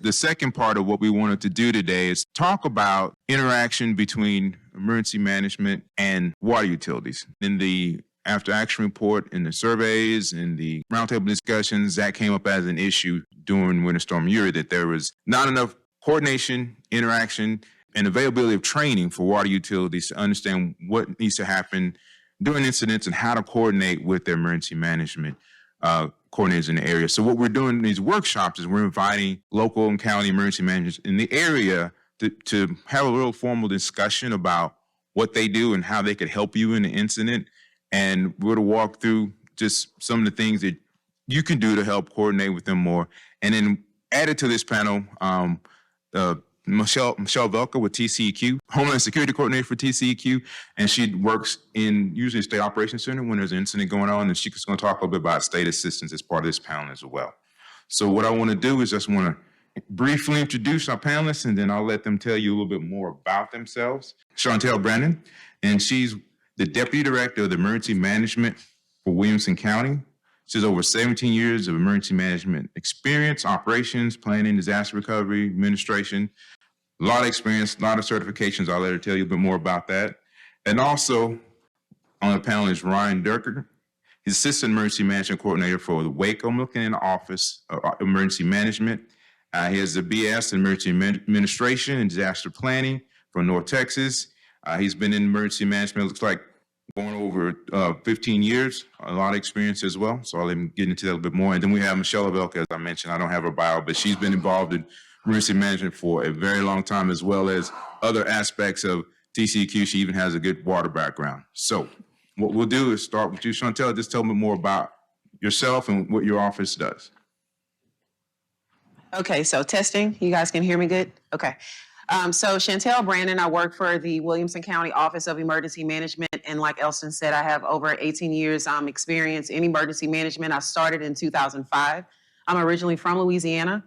The second part of what we wanted to do today is talk about interaction between emergency management and water utilities. In the after action report, in the surveys, in the roundtable discussions, that came up as an issue during Winter Storm Uri, that there was not enough coordination, interaction, and availability of training for water utilities to understand what needs to happen during incidents and how to coordinate with their emergency management coordinators in the area. So what we're doing in these workshops is we're inviting local and county emergency managers in the area to have a real formal discussion about what they do and how they could help you in the incident. And we're to walk through just some of the things that you can do to help coordinate with them more. And then added to this panel, Michelle Velka with TCEQ, Homeland Security Coordinator for TCEQ, and she works in usually State Operations Center when there's an incident going on, and she's going to talk a little bit about state assistance as part of this panel as well. So what I want to do is just want to briefly introduce our panelists, and then I'll let them tell you a little bit more about themselves. Chantel Brandon, and she's the Deputy Director of the Emergency Management for Williamson County. She has over 17 years of emergency management experience, operations, planning, disaster recovery, administration. A lot of experience, a lot of certifications. I'll let her tell you a bit more about that. And also on the panel is Ryan Durker. He's Assistant Emergency Management Coordinator for the Waco McLennan Office of Emergency Management. He has a BS in Emergency Administration and Disaster Planning from North Texas. He's been in emergency management, it looks like going over 15 years, a lot of experience as well. So I'll let him get into that a little bit more. And then we have Michelle Velka, as I mentioned. I don't have her bio, but she's been involved in emergency management for a very long time, as well as other aspects of TCEQ. She even has a good water background. So what we'll do is start with you, Chantel. Just tell me more about yourself and what your office does. Okay, so testing. You guys can hear me good? Okay. So Chantel Brandon, I work for the Williamson County Office of Emergency Management. And like Elston said, I have over 18 years experience in emergency management. I started in 2005. I'm originally from Louisiana.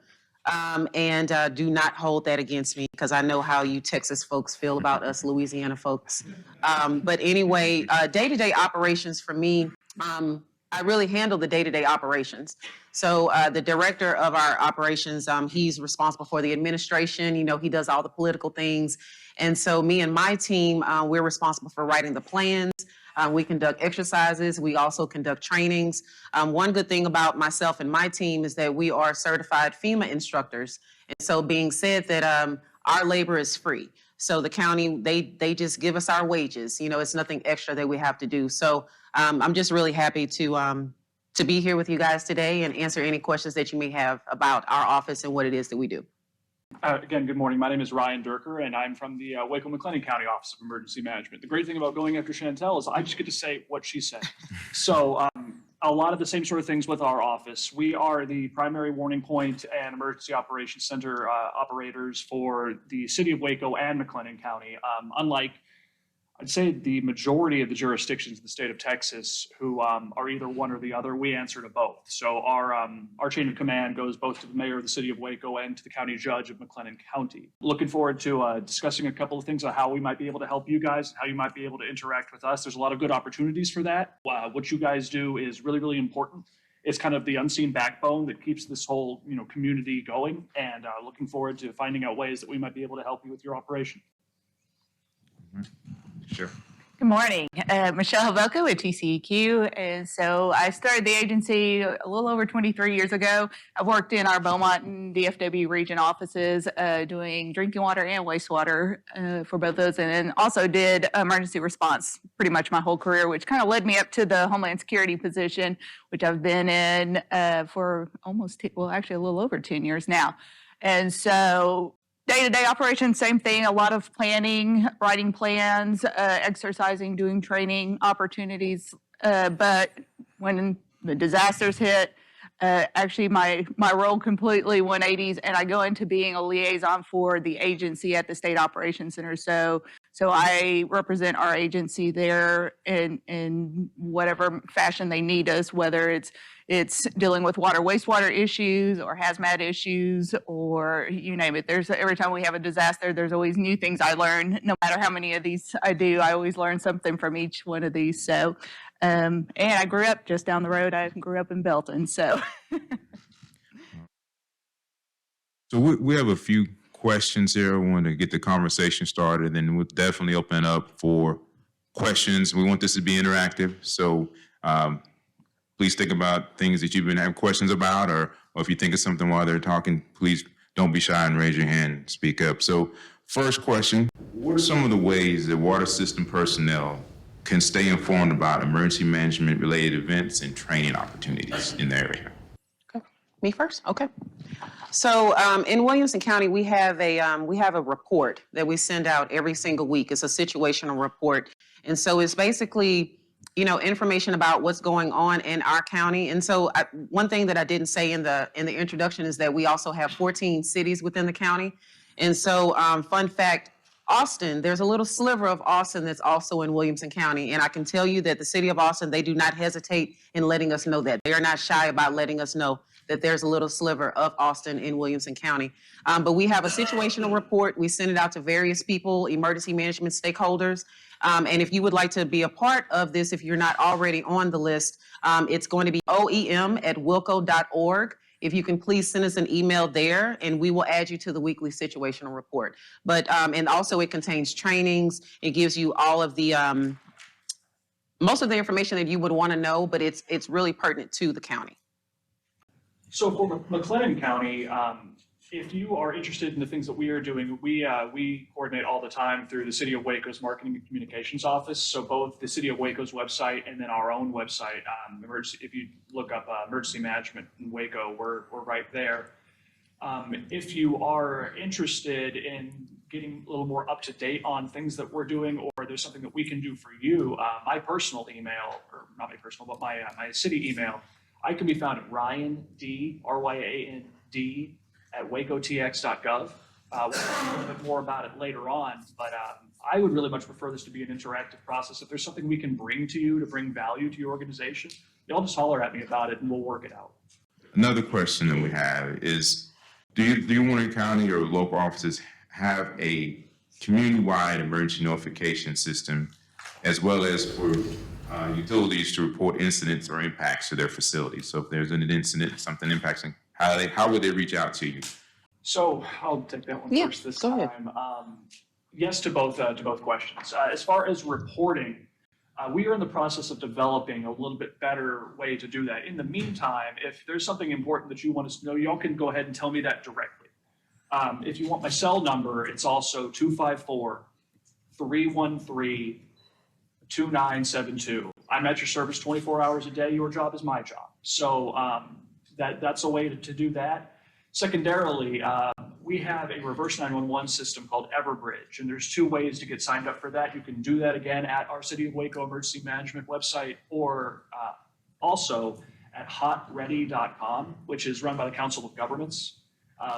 And do not hold that against me because I know how you Texas folks feel about us Louisiana folks. But anyway, day-to-day operations for me, I really handle the day-to-day operations. So the director of our operations, he's responsible for the administration. You know, he does all the political things. And so me and my team, we're responsible for writing the plans. We conduct exercises. We also conduct trainings. One good thing about myself and my team is that we are certified FEMA instructors. And so being said that our labor is free. So the county, they just give us our wages. You know, it's nothing extra that we have to do. So I'm just really happy to be here with you guys today and answer any questions that you may have about our office and what it is that we do. Again, good morning. My name is Ryan Durker, and I'm from the Waco McLennan County Office of Emergency Management. The great thing about going after Chantel is I just get to say what she said. So a lot of the same sort of things with our office. We are the primary warning point and emergency operations center operators for the city of Waco and McLennan County. Unlike, I'd say, the majority of the jurisdictions in the state of Texas who are either one or the other, we answer to both. So our chain of command goes both to the mayor of the city of Waco and to the county judge of McLennan County. Looking forward to discussing a couple of things on how we might be able to help you guys, how you might be able to interact with us. There's a lot of good opportunities for that. What you guys do is really, really important. It's kind of the unseen backbone that keeps this whole community going, and looking forward to finding out ways that we might be able to help you with your operation. Sure. Good morning. Michelle Velka with TCEQ. And so I started the agency a little over 23 years ago. I've worked in our Beaumont and DFW region offices doing drinking water and wastewater for both those, and then also did emergency response pretty much my whole career, which kind of led me up to the Homeland Security position, which I've been in for actually a little over 10 years now. And so day-to-day operations, same thing, a lot of planning, writing plans, exercising, doing training opportunities. But when the disasters hit, actually my role completely 180s, and I go into being a liaison for the agency at the State Operations Center. So I represent our agency there in whatever fashion they need us, whether it's dealing with water, wastewater issues or hazmat issues or you name it. Every time we have a disaster, there's always new things I learn. No matter how many of these I do, I always learn something from each one of these. So, and I grew up just down the road. I grew up in Belton, so. So we have a few questions here. We want to get the conversation started, and then we'll definitely open it up for questions. We want this to be interactive, so please think about things that you've been having questions about, or if you think of something while they're talking, please don't be shy and raise your hand and speak up. So first question, what are some of the ways that water system personnel can stay informed about emergency management related events and training opportunities in the area? Me first? Okay. So in Williamson County, we have a report that we send out every single week. It's a situational report. And so it's basically, information about what's going on in our county. And so one thing that I didn't say in the introduction is that we also have 14 cities within the county. And so fun fact, Austin, there's a little sliver of Austin that's also in Williamson County. And I can tell you that the city of Austin, they do not hesitate in letting us know that. They are not shy about letting us know that there's a little sliver of Austin in Williamson County. But we have a situational report. We send it out to various people, emergency management stakeholders. And if you would like to be a part of this, if you're not already on the list, it's going to be oem@wilco.org. If you can please send us an email there, and we will add you to the weekly situational report. But, and also it contains trainings. It gives you all of the, most of the information that you would want to know, but it's really pertinent to the county. So for McLennan County, if you are interested in the things that we are doing, we coordinate all the time through the City of Waco's Marketing and Communications Office. So both the City of Waco's website and then our own website, if you look up emergency management in Waco, we're right there. If you are interested in getting a little more up to date on things that we're doing, or there's something that we can do for you, my personal email, or not my personal, but my city email, I can be found at RyanD, @wacotx.gov. We'll talk a little bit more about it later on, but I would really much prefer this to be an interactive process. If there's something we can bring to you to bring value to your organization, y'all just holler at me about it and we'll work it out. Another question that we have is, do Warren County or local offices have a community-wide emergency notification system, as well as for utilities to report incidents or impacts to their facilities? So if there's an incident, something impacting, how would they reach out to you? So I'll take that one first this go ahead. time. Yes to both questions. As far as reporting, we are in the process of developing a little bit better way to do that. In the meantime, if there's something important that you want us to know, y'all can go ahead and tell me that directly. If you want my cell number, it's also 254-313-2972. I'm at your service 24 hours a day. Your job is my job. So that's a way to do that. Secondarily, we have a reverse 911 system called Everbridge, and there's two ways to get signed up for that. You can do that again at our City of Waco Emergency Management website, or also at hotready.com, which is run by the Council of Governments.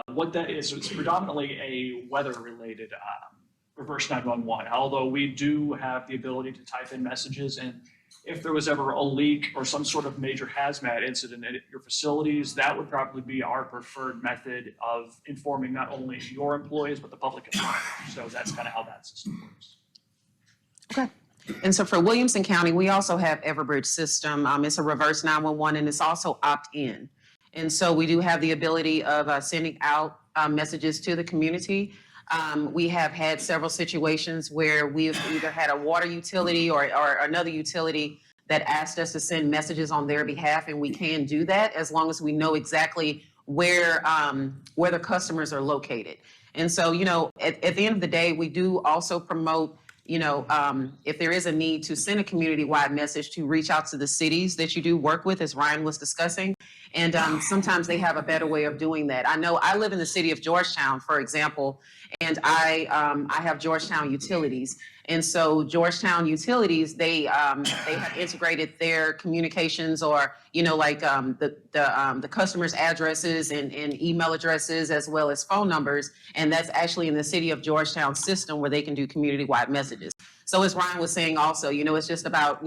What that is, it's predominantly a weather-related reverse 911, although we do have the ability to type in messages, and if there was ever a leak or some sort of major hazmat incident at your facilities, that would probably be our preferred method of informing not only your employees, but the public at large. So that's kind of how that system works. Okay. And so for Williamson County, we also have Everbridge system. It's a reverse 911, and it's also opt-in. And so we do have the ability of sending out messages to the community. We have had several situations where we've either had a water utility or another utility that asked us to send messages on their behalf, and we can do that as long as we know exactly where the customers are located. And so, at the end of the day, we do also promote, if there is a need to send a community-wide message, to reach out to the cities that you do work with, as Ryan was discussing. And sometimes they have a better way of doing that. I know I live in the city of Georgetown, for example, and I have Georgetown Utilities. And so Georgetown Utilities, they have integrated their communications, or the customers' addresses and email addresses, as well as phone numbers. And that's actually in the city of Georgetown system, where they can do community-wide messages. So as Ryan was saying also, it's just about,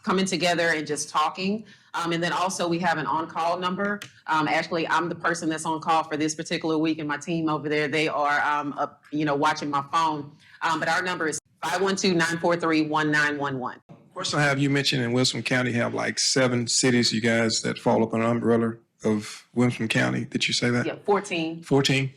coming together and just talking. And then also we have an on-call number. Actually, I'm the person that's on call for this particular week, and my team over there, they are watching my phone. But our number is 512-943-1911. Question I have, you mentioned in Wilson County have like 7 cities, you guys, that fall up under umbrella of Williamson County. Did you say that? Yeah, 14. 14.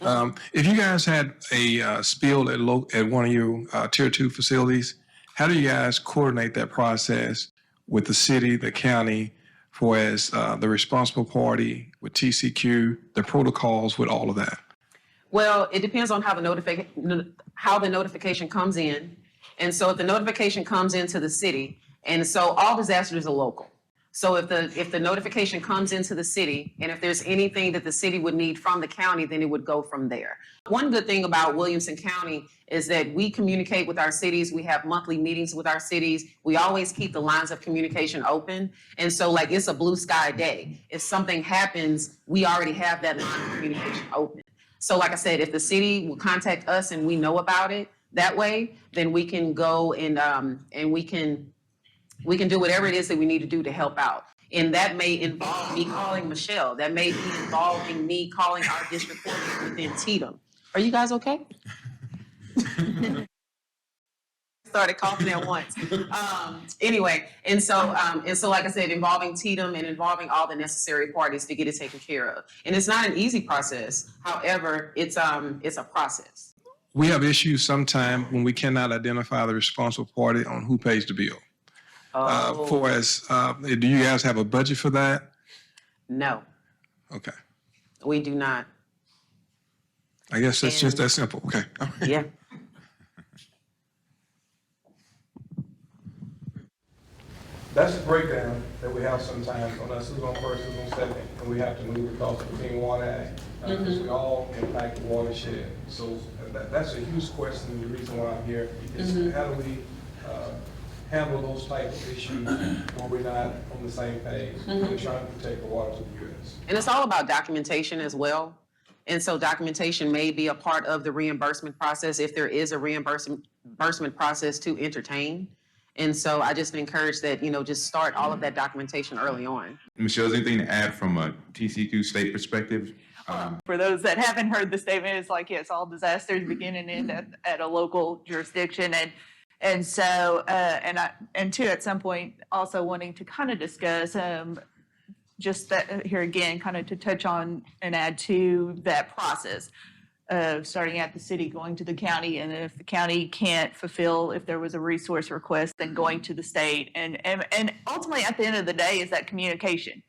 If you guys had a spill at one of your Tier 2 facilities, how do you guys coordinate that process with the city, the county, for as the responsible party with TCQ, the protocols with all of that? Well, it depends on how the notification comes in. And so if the notification comes into the city, and so all disasters are local. So if the notification comes into the city, and if there's anything that the city would need from the county, then it would go from there. One good thing about Williamson County is that we communicate with our cities. We have monthly meetings with our cities. We always keep the lines of communication open. And so like it's a blue sky day. If something happens, we already have that line of communication open. So like I said, if the city will contact us and we know about it that way, then we can go and we can do whatever it is that we need to do to help out. And that may involve me calling Michelle. That may be involving me calling our district coordinator within TDM. Are you guys okay? Started coughing at once. Anyway, and so like I said, involving TDM and involving all the necessary parties to get it taken care of. And it's not an easy process. However, it's a process. We have issues sometimes when we cannot identify the responsible party on who pays the bill. Do you guys have a budget for that? No, Okay. we do not. I guess that's just that simple. Okay. Yeah. That's the breakdown that we have sometimes on us, who's on first, who's on second, and we have to move because of the Clean Water Act, because we all impact the watershed. So that's a huge question, the reason why I'm here, is how do we handle those type of issues where we're not on the same page and trying to protect the water to the U.S. And it's all about documentation as well. And so documentation may be a part of the reimbursement process if there is a reimbursement process to entertain. And so I just encourage that, just start all of that documentation early on. Michelle, is anything to add from a TCQ state perspective? For those that haven't heard the statement, it's like, yes, all disasters begin and end at a local jurisdiction. And so, and two, at some point, also wanting to kind of discuss just that here again, kind of to touch on and add to that process of starting at the city, going to the county, and if the county can't fulfill, if there was a resource request, then going to the state. And ultimately, at the end of the day, is that communication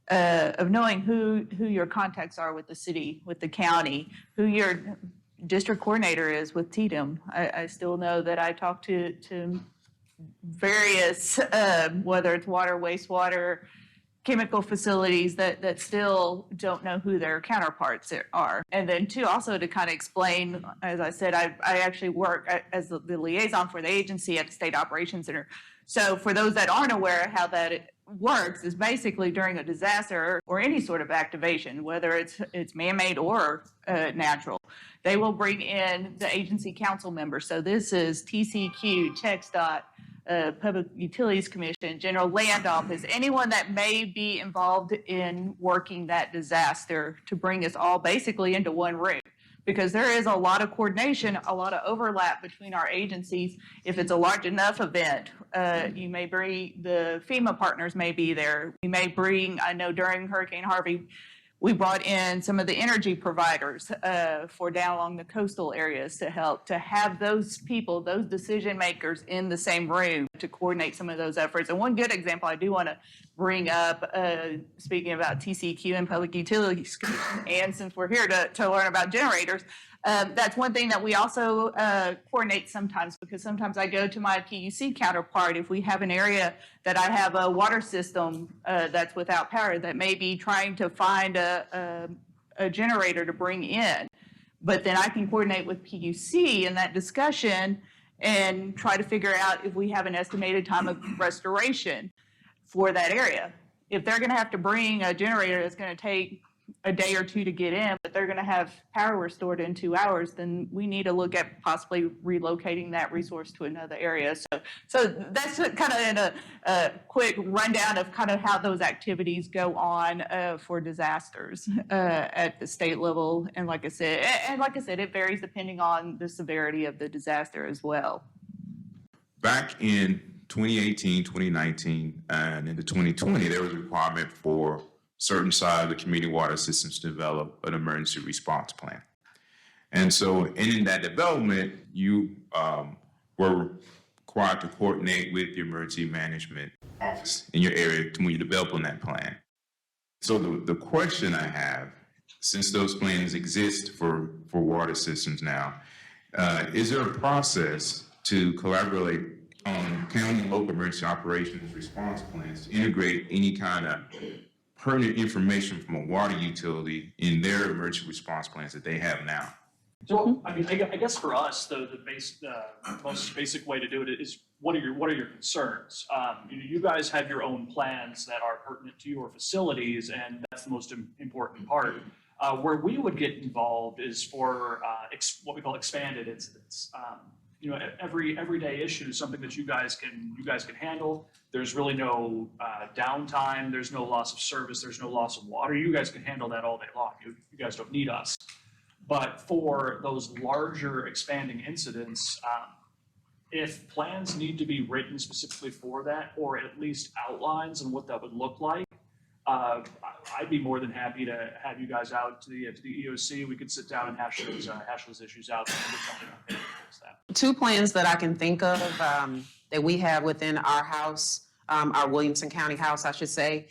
of knowing who your contacts are with the city, with the county, who your district coordinator is with TDM. I still know that I talk to various, whether it's water, wastewater, chemical facilities that still don't know who their counterparts are. And then two, also to kind of explain, as I said, I actually work as the liaison for the agency at the State Operations Center. So for those that aren't aware of how that works, is basically during a disaster or any sort of activation, whether it's man-made or natural, they will bring in the agency council members. So this is TCQ, TxDOT, Public Utilities Commission, General Land Office, anyone that may be involved in working that disaster to bring us all basically into one room. Because there is a lot of coordination, a lot of overlap between our agencies. If it's a large enough event, you may bring, the FEMA partners may be there. We may bring, I know during Hurricane Harvey, we brought in some of the energy providers for down along the coastal areas to help, to have those people, those decision makers in the same room to coordinate some of those efforts. And one good example I do want to bring up, speaking about TCQ and Public Utilities Commission, and since we're here to learn about generators, that's one thing that we also coordinate sometimes, because sometimes I go to my PUC counterpart if we have an area that I have a water system that's without power that may be trying to find a generator to bring in. But then I can coordinate with PUC in that discussion and try to figure out if we have an estimated time of restoration for that area. If they're going to have to bring a generator that's going to take a day or two to get in, but they're going to have power restored in 2 hours, then we need to look at possibly relocating that resource to another area. So that's kind of in a quick rundown of kind of how those activities go on for disasters at the state level. And like I said, it varies depending on the severity of the disaster as well. Back in 2018, 2019, and into 2020, there was a requirement for certain side of the community water systems to develop an emergency response plan. And so in that development, you were required to coordinate with the emergency management office in your area when you're developing that plan. So the question I have, since those plans exist for water systems now, is there a process to collaborate on county and local emergency operations response plans to integrate any kind of pertinent information from a water utility in their emergency response plans that they have now? So, I mean, I guess for us, the most basic way to do it is what are your concerns? You guys have your own plans that are pertinent to your facilities, and that's the most important part. Where we would get involved is for what we call expanded incidents. Everyday issues, something that you guys can handle. There's really no downtime. There's no loss of service. There's no loss of water. You guys can handle that all day long. You guys don't need us. But for those larger expanding incidents, if plans need to be written specifically for that, or at least outlines on what that would look like, I'd be more than happy to have you guys out to the EOC. We could sit down and hash those issues out and get something on paper against that. Two plans that I can think of that we have within our house, our Williamson County house, I should say.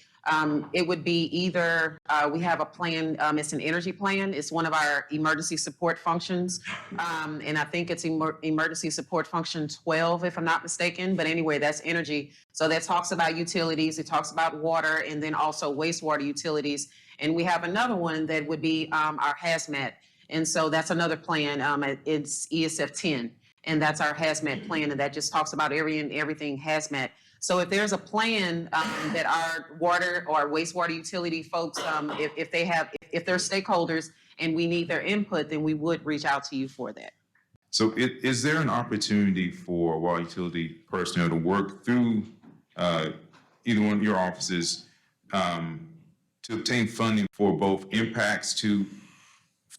It would be either, we have a plan, it's an energy plan. It's one of our emergency support functions. And I think it's emergency support function 12, if I'm not mistaken. But anyway, that's energy. So that talks about utilities, it talks about water, and then also wastewater utilities. And we have another one that would be our hazmat. And so that's another plan. It's ESF 10. And that's our hazmat plan. And that just talks about everything hazmat. So if there's a plan that our water or wastewater utility folks, if they're stakeholders and we need their input, then we would reach out to you for that. So is there an opportunity for water utility personnel to work through either one of your offices to obtain funding for both impacts to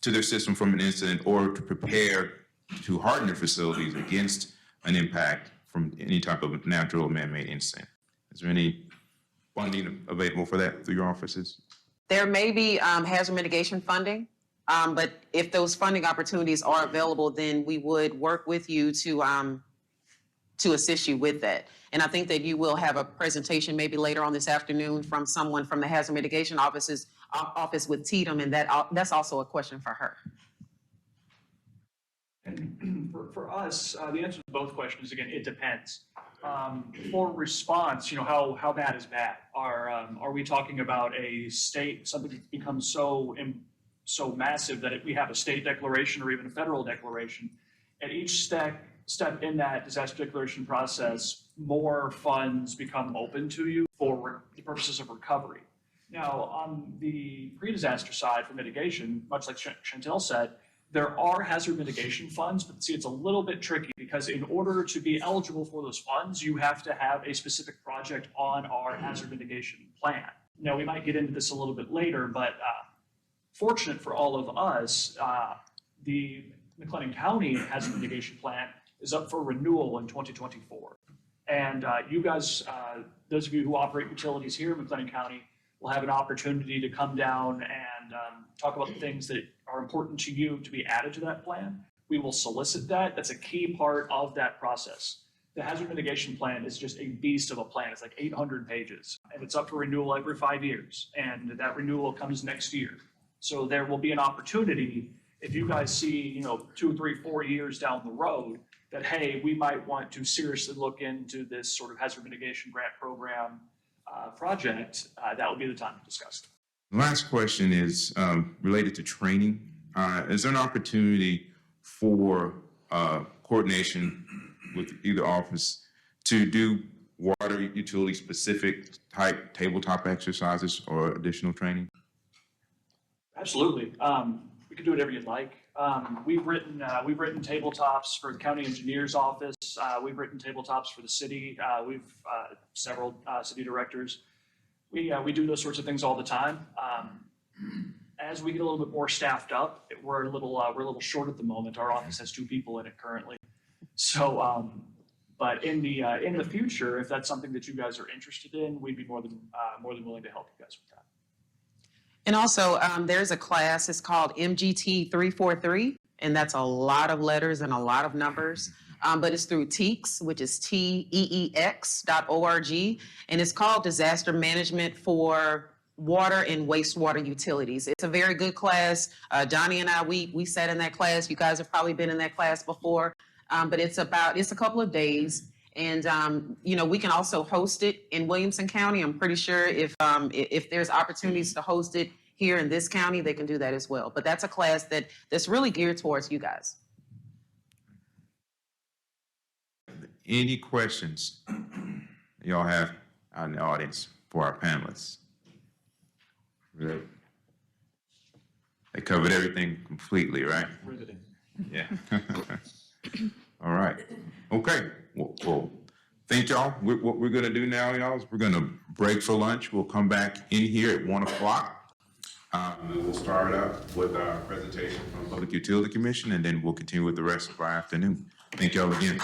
their system from an incident, or to prepare to harden their facilities against an impact from any type of natural or man-made incident? Is there any funding available for that through your offices? There may be hazard mitigation funding, but if those funding opportunities are available, then we would work with you to assist you with that. And I think that you will have a presentation maybe later on this afternoon from someone from the hazard mitigation office with Tatum, and that's also a question for her. And for us, the answer to both questions, again, it depends. For response, how bad is bad? Are we talking about a state, something that's become so massive that we have a state declaration or even a federal declaration? At each step in that disaster declaration process, more funds become open to you for the purposes of recovery. Now, on the pre-disaster side for mitigation, much like Chantel said, there are hazard mitigation funds, but see, it's a little bit tricky because in order to be eligible for those funds, you have to have a specific project on our hazard mitigation plan. Now, we might get into this a little bit later, but fortunate for all of us, the McLennan County hazard mitigation plan is up for renewal in 2024. And you guys, those of you who operate utilities here in McLennan County, will have an opportunity to come down and talk about the things that are important to you to be added to that plan. We will solicit that. That's a key part of that process. The hazard mitigation plan is just a beast of a plan. It's like 800 pages, and it's up for renewal every 5 years. And that renewal comes next year. So there will be an opportunity if you guys see, 2, 3, 4 years down the road that, hey, we might want to seriously look into this sort of hazard mitigation grant program project, that would be the time to discuss it. The last question is related to training. Is there an opportunity for coordination with either office to do water utility specific type tabletop exercises or additional training? Absolutely. We can do whatever you'd like. We've written tabletops for the county engineer's office. We've written tabletops for the city. We've several city directors. We do those sorts of things all the time. As we get a little bit more staffed up, we're a little short at the moment. Our office has 2 people in it currently. So, but in the future, if that's something that you guys are interested in, we'd be more than willing to help you guys with that. And also, there's a class, it's called MGT 343, and that's a lot of letters and a lot of numbers. But it's through TEEX, which is TEEX.org, and it's called Disaster Management for Water and Wastewater Utilities. It's a very good class. Donnie and I, we sat in that class. You guys have probably been in that class before, but it's a couple of days. And, we can also host it in Williamson County. I'm pretty sure if there's opportunities to host it here in this county, they can do that as well. But that's a class that's really geared towards you guys. Any questions y'all have out in the audience for our panelists? Really? They covered everything completely, right? Yeah. All right. Okay. Well, thank y'all. What we're gonna do now, y'all, is we're gonna break for lunch. We'll come back in here at 1 o'clock. We'll start up with our presentation from Public Utility Commission, and then we'll continue with the rest of our afternoon. Thank y'all again.